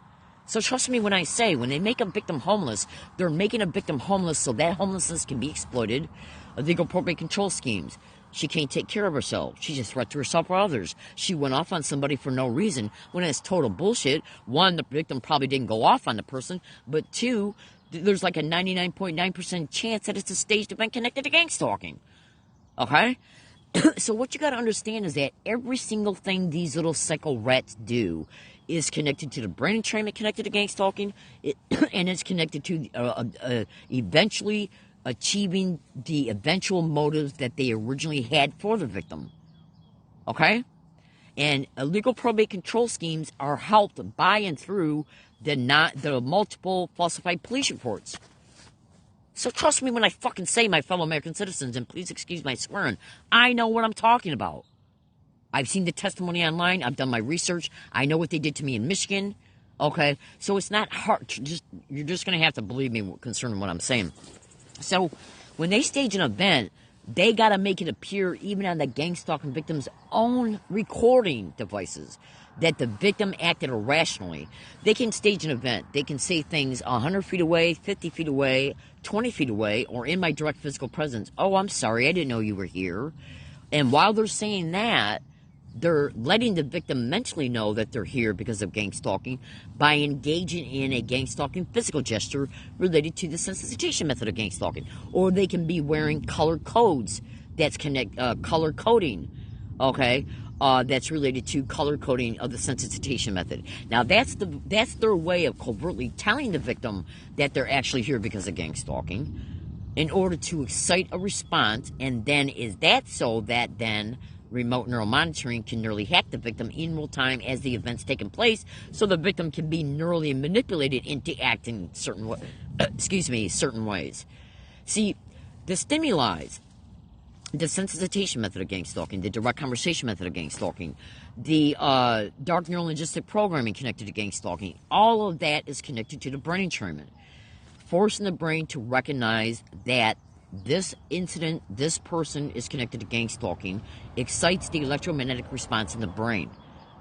So trust me when I say, when they make a victim homeless, they're making a victim homeless so that homelessness can be exploited. Illegal probate control schemes. She can't take care of herself. She's a threat to herself or others. She went off on somebody for no reason, when it's total bullshit. One, the victim probably didn't go off on the person. But two, there's like a 99.9% chance that it's a staged event connected to gang stalking. Okay? So what you got to understand is that every single thing these little psycho rats do is connected to the brain entrainment, connected to gang stalking, and it's connected to eventually achieving the eventual motives that they originally had for the victim. Okay? And illegal probate control schemes are helped by and through the multiple falsified police reports. So trust me when I fucking say, my fellow American citizens, and please excuse my swearing, I know what I'm talking about. I've seen the testimony online. I've done my research. I know what they did to me in Michigan. Okay? So it's not hard. You're just going to have to believe me concerning what I'm saying. So when they stage an event, they got to make it appear even on the gang stalking victim's own recording devices that the victim acted irrationally. They can stage an event. They can say things 100 feet away, 50 feet away, 20 feet away, or in my direct physical presence. Oh, I'm sorry. I didn't know you were here. And while they're saying that, they're letting the victim mentally know that they're here because of gang stalking by engaging in a gang stalking physical gesture related to the sensitization method of gang stalking. Or they can be wearing color codes that's color coding, okay? That's related to color coding of the sensitization method. Now that's their way of covertly telling the victim that they're actually here because of gang stalking, in order to excite a response. And then is that so that then remote neural monitoring can neurally hack the victim in real time as the event's taking place, so the victim can be neurally manipulated into acting certain ways. See, the stimuli, the sensitization method of gang stalking, the direct conversation method of gang stalking, the dark neural linguistic programming connected to gang stalking, all of that is connected to the brain entrainment, forcing the brain to recognize that this incident, this person is connected to gang stalking, excites the electromagnetic response in the brain.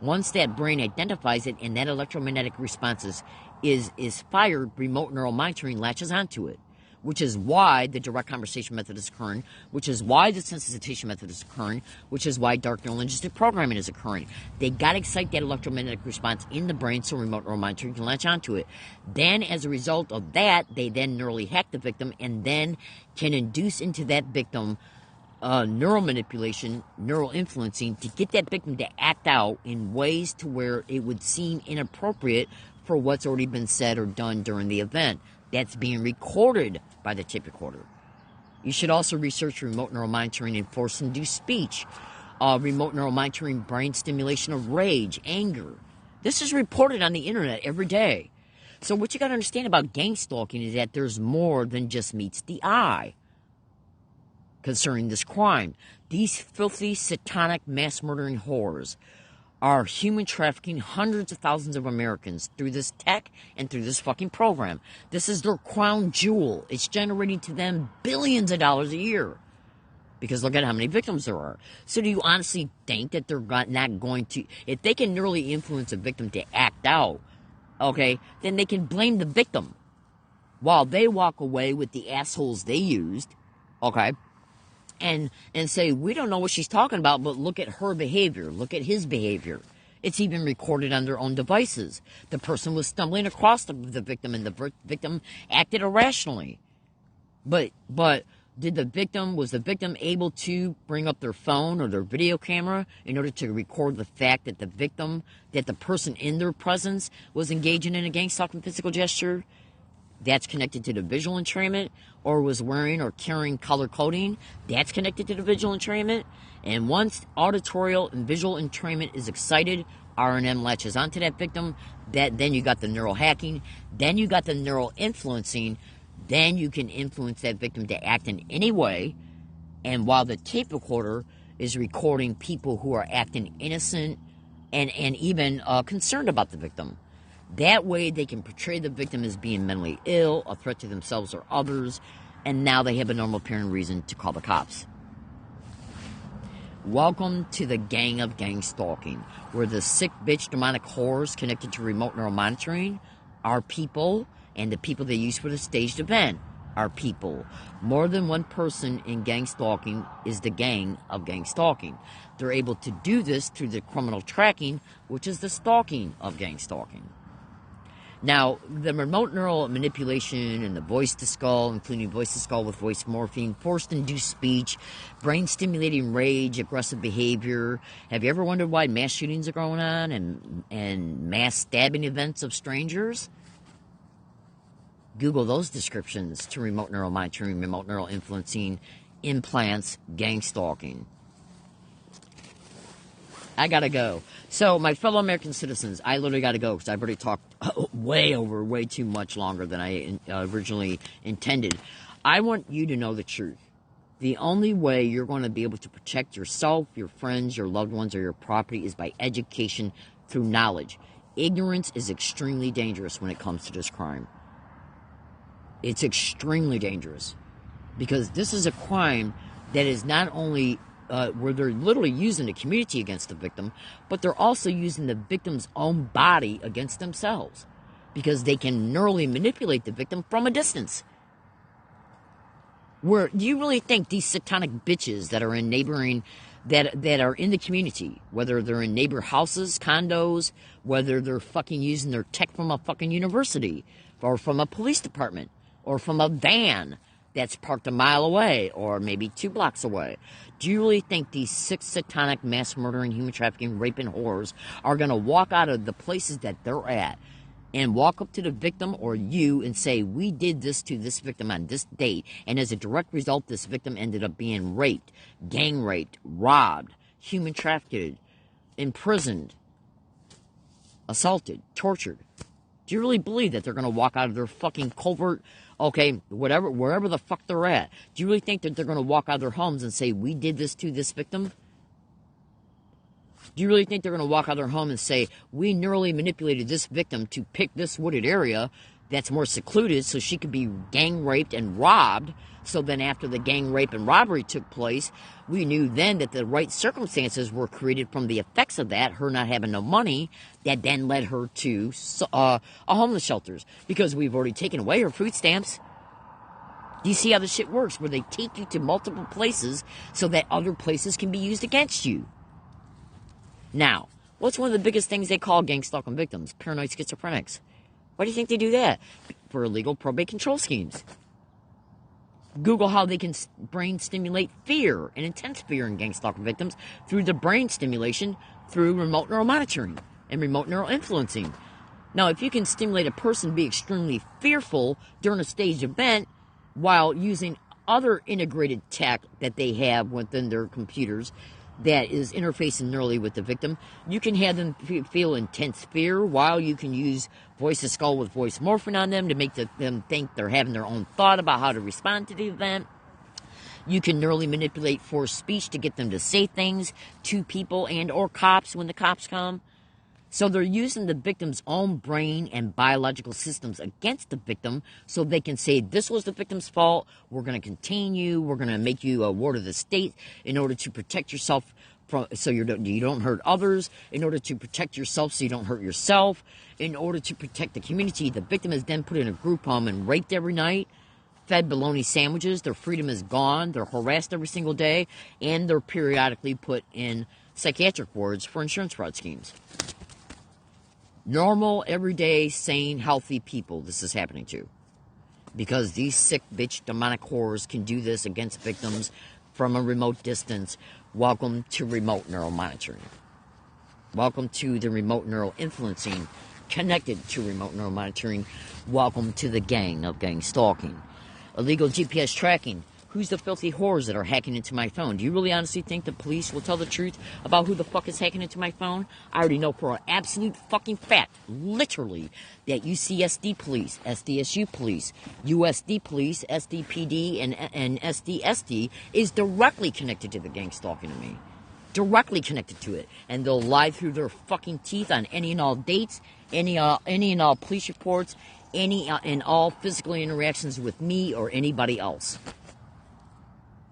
Once that brain identifies it and that electromagnetic response is fired, remote neural monitoring latches onto it, which is why the direct conversation method is occurring, which is why the sensitization method is occurring, which is why dark neural linguistic programming is occurring. They got to excite that electromagnetic response in the brain so remote neural monitoring can latch onto it. Then, as a result of that, they then neurally hack the victim and then can induce into that victim neural manipulation, neural influencing, to get that victim to act out in ways to where it would seem inappropriate for what's already been said or done during the event. That's being recorded by the tape recorder. You should also research remote neural monitoring and force-induced speech, remote neural monitoring brain stimulation of rage, anger. This is reported on the internet every day. So what you got to understand about gang stalking is that there's more than just meets the eye concerning this crime. These filthy, satanic, mass-murdering whores are human trafficking hundreds of thousands of Americans through this tech and through this fucking program. This is their crown jewel. It's generating to them billions of dollars a year. Because look at how many victims there are. So do you honestly think that they're not going to... If they can nearly influence a victim to act out, okay, then they can blame the victim while they walk away with the assholes they used, okay, and say, we don't know what she's talking about, but look at her behavior. Look at his behavior. It's even recorded on their own devices. The person was stumbling across the victim, and the victim acted irrationally. But was the victim able to bring up their phone or their video camera in order to record the fact that the person in their presence was engaging in a gang stalking physical gesture? That's connected to the visual entrainment, or was wearing or carrying color coding. That's connected to the visual entrainment. And once auditorial and visual entrainment is excited, RNM latches onto that victim. Then you got the neural hacking. Then you got the neural influencing. Then you can influence that victim to act in any way. And while the tape recorder is recording people who are acting innocent and even concerned about the victim. That way they can portray the victim as being mentally ill, a threat to themselves or others, and now they have a normal apparent reason to call the cops. Welcome to the gang of gang stalking, where the sick bitch demonic whores connected to remote neural monitoring are people, and the people they use for the staged event are people. More than one person in gang stalking is the gang of gang stalking. They're able to do this through the criminal tracking, which is the stalking of gang stalking. Now, the remote neural manipulation and the voice-to-skull, including voice-to-skull with voice morphine, forced-induced speech, brain-stimulating rage, aggressive behavior. Have you ever wondered why mass shootings are going on and mass stabbing events of strangers? Google those descriptions to remote neural monitoring, remote neural influencing, implants, gang stalking. I gotta go. So, my fellow American citizens, I literally gotta go because I've already talked way too much longer than I originally intended. I want you to know the truth. The only way you're going to be able to protect yourself, your friends, your loved ones, or your property is by education through knowledge. Ignorance is extremely dangerous when it comes to this crime. It's extremely dangerous because this is a crime that is not only where they're literally using the community against the victim, but they're also using the victim's own body against themselves because they can neurally manipulate the victim from a distance. Do you really think these satanic bitches that are in neighboring, that are in the community, whether they're in neighbor houses, condos, whether they're fucking using their tech from a fucking university or from a police department or from a van that's parked a mile away or maybe 2 blocks away, do you really think these sick, satanic, mass murdering, human trafficking, raping whores are going to walk out of the places that they're at and walk up to the victim or you and say, we did this to this victim on this date, and as a direct result, this victim ended up being raped, gang raped, robbed, human trafficked, imprisoned, assaulted, tortured? Do you really believe that they're going to walk out of their fucking covert, wherever the fuck they're at? Do you really think that they're going to walk out of their homes and say, we did this to this victim? Do you really think they're going to walk out of their home and say, we neurally manipulated this victim to pick this wooded area that's more secluded so she could be gang raped and robbed? So then after the gang rape and robbery took place, we knew then that the right circumstances were created from the effects of that, her not having no money, that then led her to a homeless shelters because we've already taken away her food stamps. Do you see how this shit works? Where they take you to multiple places so that other places can be used against you. Now, what's one of the biggest things they call gang stalking victims? Paranoid schizophrenics. Why do you think they do that? For illegal probate control schemes. Google how they can brain stimulate fear and intense fear in gang stalking victims through the brain stimulation through remote neural monitoring and remote neural influencing. Now, if you can stimulate a person to be extremely fearful during a staged event while using other integrated tech that they have within their computers that is interfacing neurally with the victim, you can have them feel intense fear while you can use voice-to-skull with voice morphine on them to make them think they're having their own thought about how to respond to the event. You can neurally manipulate forced speech to get them to say things to people and or cops when the cops come. So they're using the victim's own brain and biological systems against the victim so they can say, this was the victim's fault, we're going to contain you, we're going to make you a ward of the state in order to protect yourself so you don't hurt others, in order to protect yourself so you don't hurt yourself, in order to protect the community. The victim is then put in a group home and raped every night, fed bologna sandwiches, their freedom is gone, they're harassed every single day, and they're periodically put in psychiatric wards for insurance fraud schemes. Normal, everyday, sane, healthy people this is happening to. Because these sick, bitch, demonic whores can do this against victims from a remote distance. Welcome to remote neural monitoring. Welcome to the remote neural influencing connected to remote neural monitoring. Welcome to the gang of gang stalking. Illegal GPS tracking. Who's the filthy whores that are hacking into my phone? Do you really honestly think the police will tell the truth about who the fuck is hacking into my phone? I already know for an absolute fucking fact, literally, that UCSD police, SDSU police, USD police, SDPD, and SDSD is directly connected to the gang stalking of me. Directly connected to it. And they'll lie through their fucking teeth on any and all dates, any and all police reports, any and all physical interactions with me or anybody else.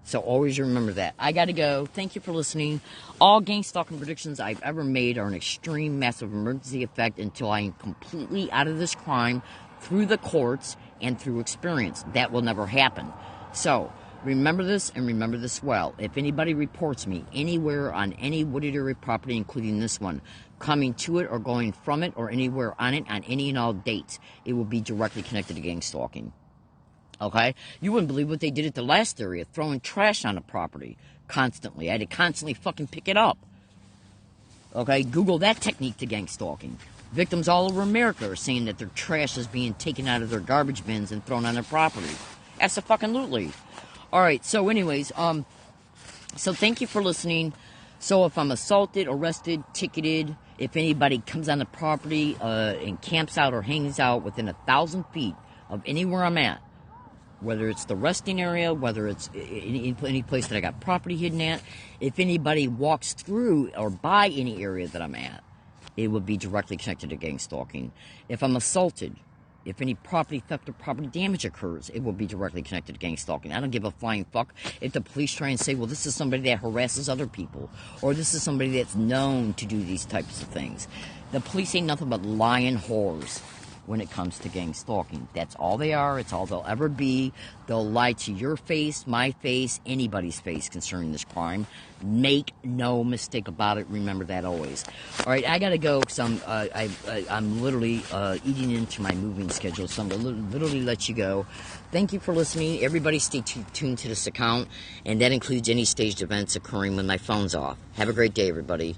So always remember that. I gotta go. Thank you for listening. All gang stalking predictions I've ever made are an extreme, massive emergency effect until I am completely out of this crime through the courts and through experience. That will never happen. So, Remember this and remember this well. If anybody reports me anywhere on any wooded area property, including this one, coming to it or going from it or anywhere on it on any and all dates, it will be directly connected to gang stalking. Okay? You wouldn't believe what they did at the last area, throwing trash on the property constantly. I had to constantly fucking pick it up. Okay? Google that technique to gang stalking. Victims all over America are saying that their trash is being taken out of their garbage bins and thrown on their property. Absolutely. All right, so anyways, so thank you for listening. So if I'm assaulted, arrested, ticketed, if anybody comes on the property and camps out or hangs out within 1,000 feet of anywhere I'm at, whether it's the resting area, whether it's any place that I got property hidden at, if anybody walks through or by any area that I'm at, it would be directly connected to gang stalking. If I'm assaulted, if any property theft or property damage occurs, it will be directly connected to gang stalking. I don't give a flying fuck if the police try and say, well, this is somebody that harasses other people, or this is somebody that's known to do these types of things. The police ain't nothing but lying whores when it comes to gang stalking. That's all they are. It's all they'll ever be. They'll lie to your face, my face, anybody's face concerning this crime. Make no mistake about it. Remember that always. All right, I gotta go because I'm literally eating into my moving schedule, so I'm gonna literally let you go. Thank you for listening. Everybody stay tuned to this account, and that includes any staged events occurring when my phone's off. Have a great day, everybody.